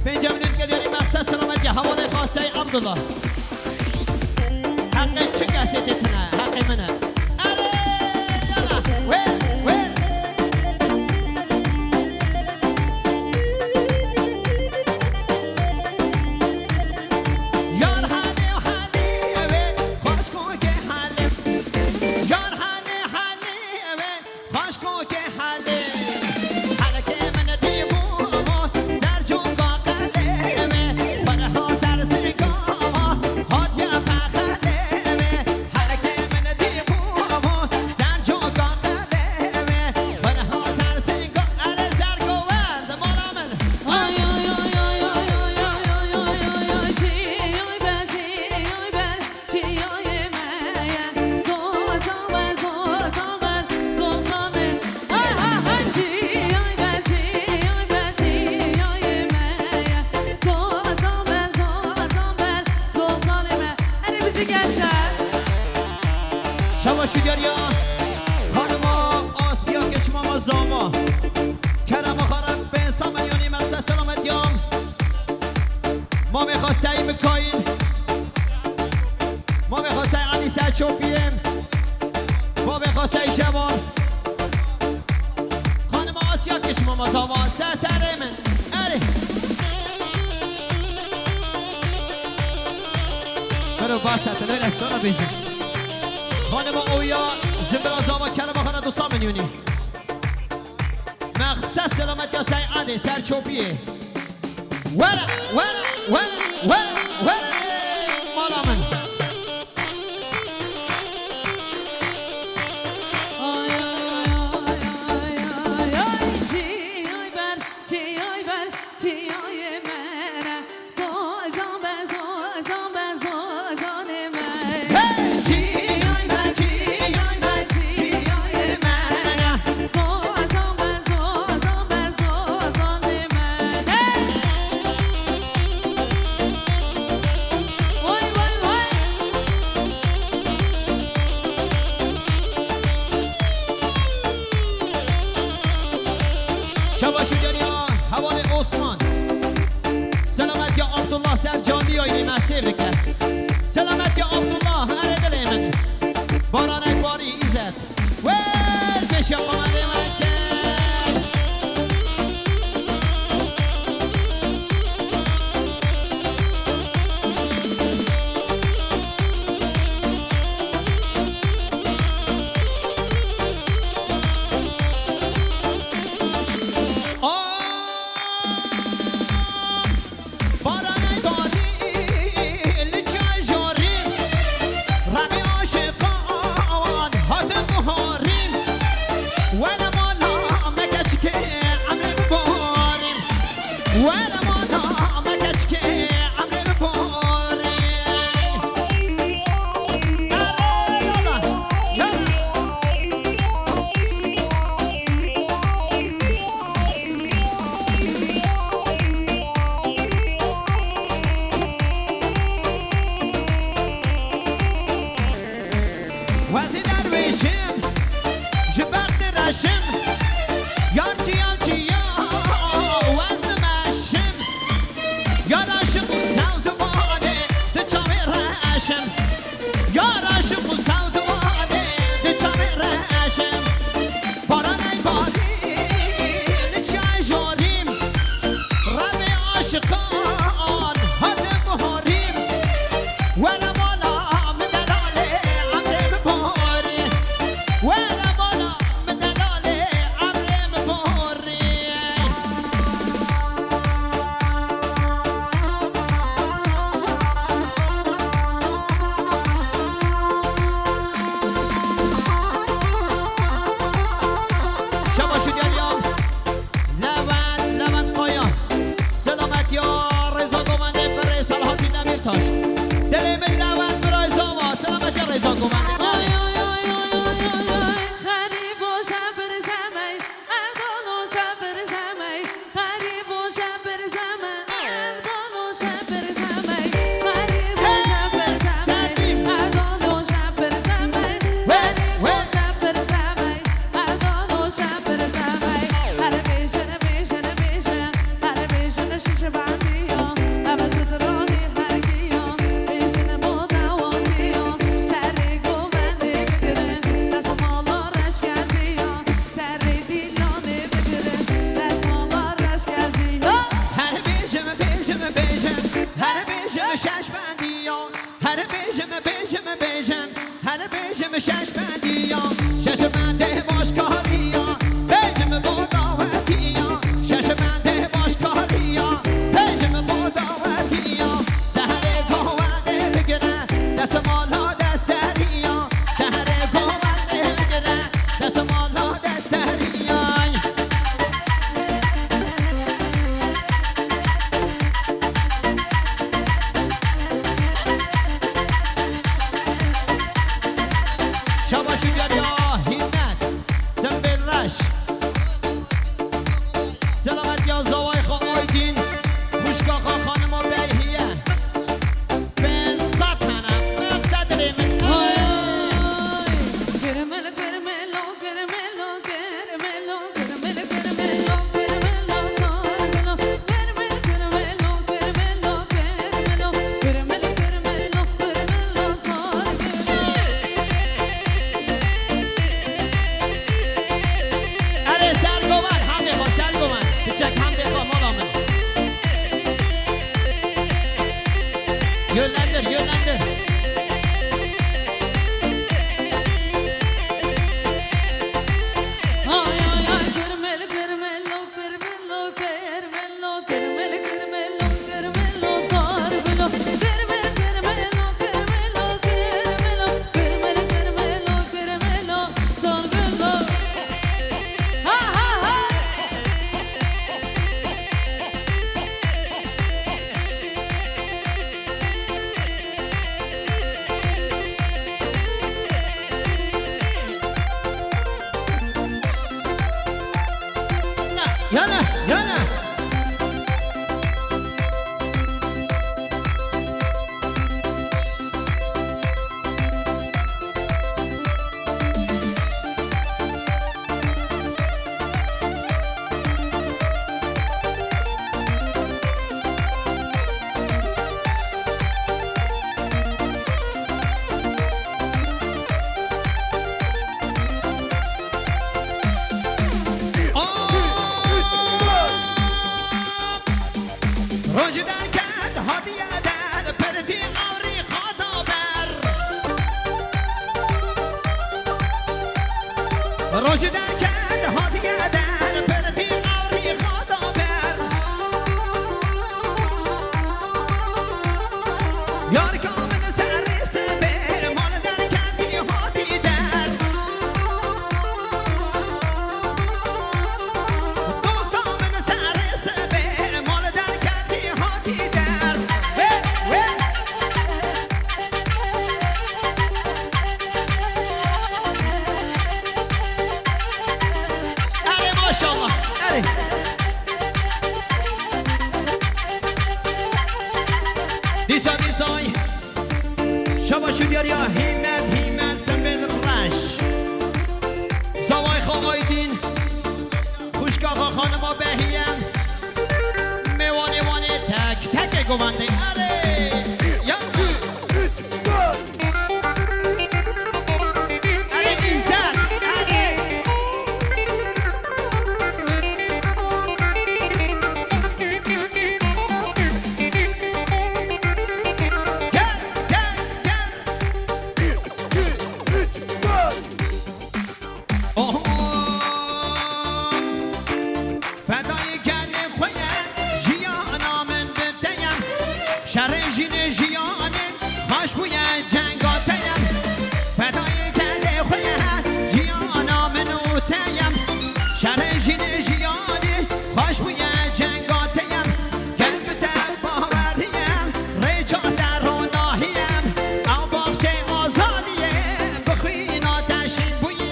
پنجم نیم که داری مقصد سلامتی حواله خاصه عبدالله حقی چه کسی تتنه حقی منه اره یالا ویل ویل یار حالی و حالی اوه خوش کن که حالی یار حالی حالی اوه خوش کن که حالی شواشیگریا خانما آسیا که شما ما زاما کرم و خارم به سامنیانی مقصد سلامتیام ما میخواسته ای مکایل ما میخواسته ای علی سر چوپیم ما میخواسته ای جوان خانما آسیا که شما ما زاما سر من اره برو باسته دوی رستورا بیشن خانم اویا جنبلا زاما کرم خانه دو سامنیونی مخصص سلامت یا سیعاده سر چوپیه ورا ورا ورا ورا ورا مالا من شباشی دنیا حوال عثمان سلامت یا عبدالله سر جانی آیدی مسیر بکن سلامت یا عبدالله هر دل من بارانک باری ایزد ویل بشی آقا من کن لبن قایا سلامت یا ششمندیا ششمنده باشکاریا بجم بوداوتیا ششمنده باشکاریا بجم بوداوتیا سهر گوانده بگره دست مالا دست سریا سهر گوانده بگره دست مالا دست سریا شباشی بیار یا همت سنبرش سلامت یا زوای خواه آیدین خوشگاه خانم و بیهیه بین سطحنم مقصد ریمن گرمل گرملو گرملو گرملو گرمل گرملو گرملو سارگلو گرمل گرملو گرملو گرملو گرمل گرملو گرملو سارگلو اره سرگومن هم دخوا سرگومن بچک هم دخوا مالا من yönlendir yönlendir ay ay ay gırmel gırmelo gırmelo gırmelo gırmel gırmelo gırmelo sargılo gırmel gırmelo gırmelo gırmelo gırmel gırmelo gırmelo sargılo ha ha ha yana yana روزی در کد هادیه در پردی آوری خدا بر روزی در کد هادیه در پردی آوری خدا بر یار کامل سر سبر مال در کدی هادی در دوست کامل سر سبر مال در کدی هادی در اره ماشاءالله اره دیسای شباشو بیار یا همت سنبل رش زوای خواه آیدین خوشگاه خانم و بهیم میوانه تک تک گوانده اره یا اره ایزد اره گر اوه فدای گل خویه جیانا من بدیم شرجین جیانه خوش بویه جنگاتیم فدای گل خویه جیانا من اوتیم شرجین جیانه خوش بویه جنگاتیم قلب تر باوریم رجا در روناهیم او باغچه آزادیم بخوین آتشین بویم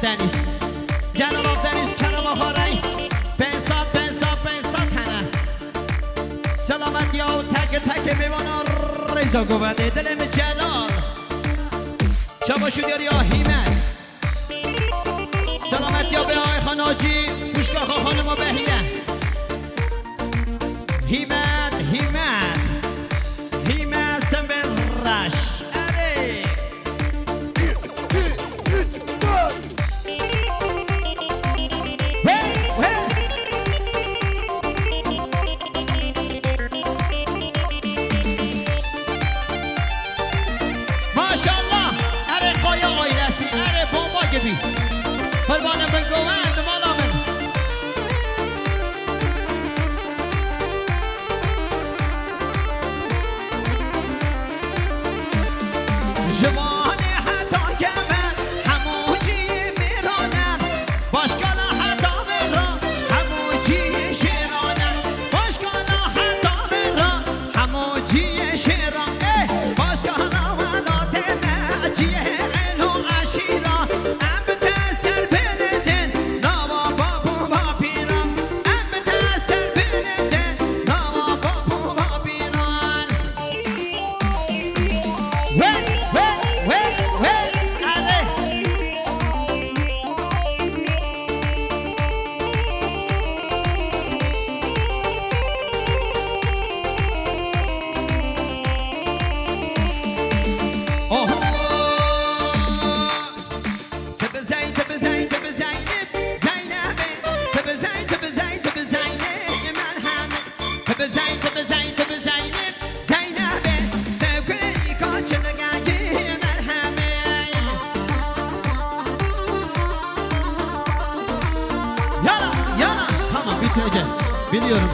دنیز جلال آق دنیز کرم آخاری پنسات تنه سلامت یا تک تک میوانا ریزا گوبنده دلم جلال شبا شدیاری یا هیمت سلامت یا به آقای خاناجی پوشگاه خانم و بهیه هیمت سنبر رش اره ماشالله اره قایا آیرسی اره بابا گبی فربانه بگوند مالا من جوان حتا گمن هموجی میرانم باشکالا حتا میران هموجی شیرانم باشکالا حتا میران هموجی شیران باشکالا ولات نجیه علو عشیرا ام تسر بلدن نوا بابو بابیران ام تسر بلدن نوا بابو بابیران bitireceğiz. Biliyorum.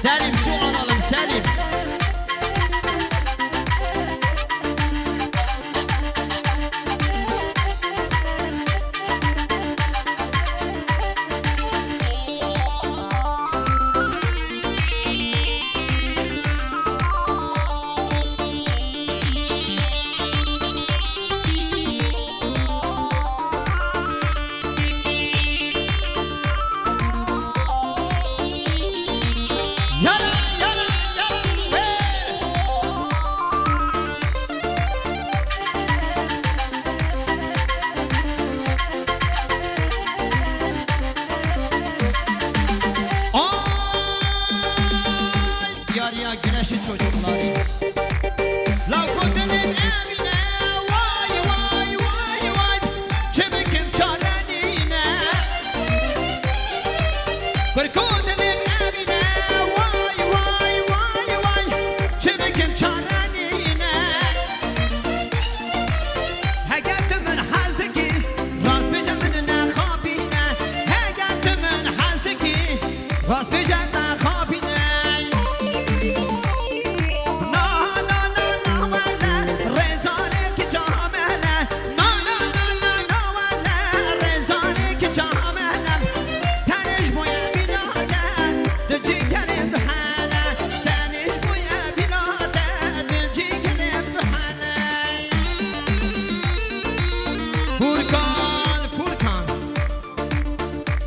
Selim şu alalım Selim. Ya güneşi çocukları Lavkotenin evine Vay vay vay vay Çebikim çarenine Korkotenin evine Vay vay vay vay Çebikim çarenine Hegettimin hazdeki Rast becemin ne khabine Hegettimin hazdeki Rast becemin ne khabine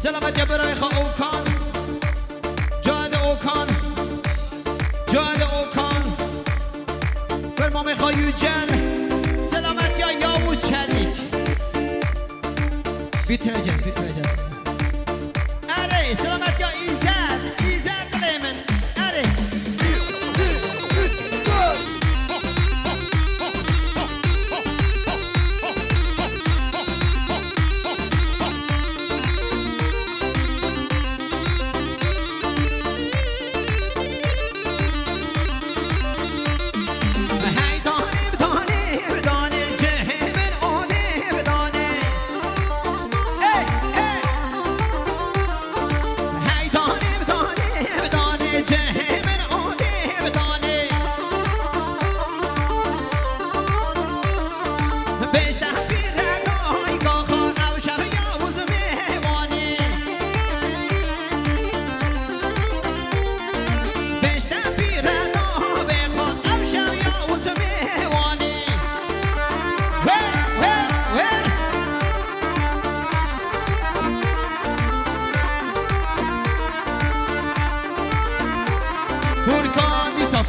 سلامت یا برای خواه اوکان جاید اوکان فرمام خواه یوجن سلامت یا یاوز چریک bitireceğiz اره سلامت یا ایزد قلیمن اره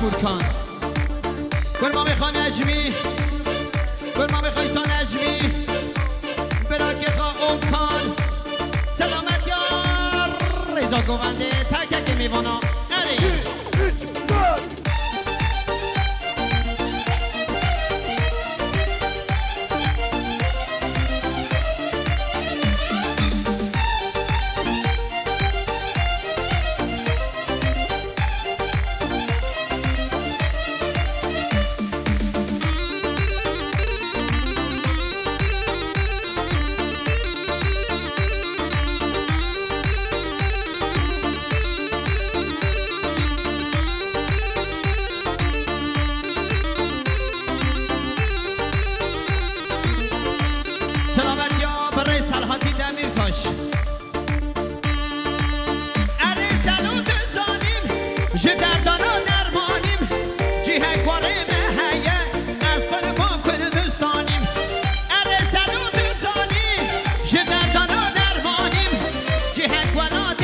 فورکان گرما میخوان اجمی گرما میخوایسان اجمی براک خواه اوکان سلامت یار رضا گوونده تک تک میوانا علی 2 3 4 سلامت یا برای سلحاتی دمیر تاش اره سلوت زانیم جه دردانا درمانیم جه گواره مهیه از قربان کردستانیم اره سلوت زانیم جه دردانا درمانیم جه گواره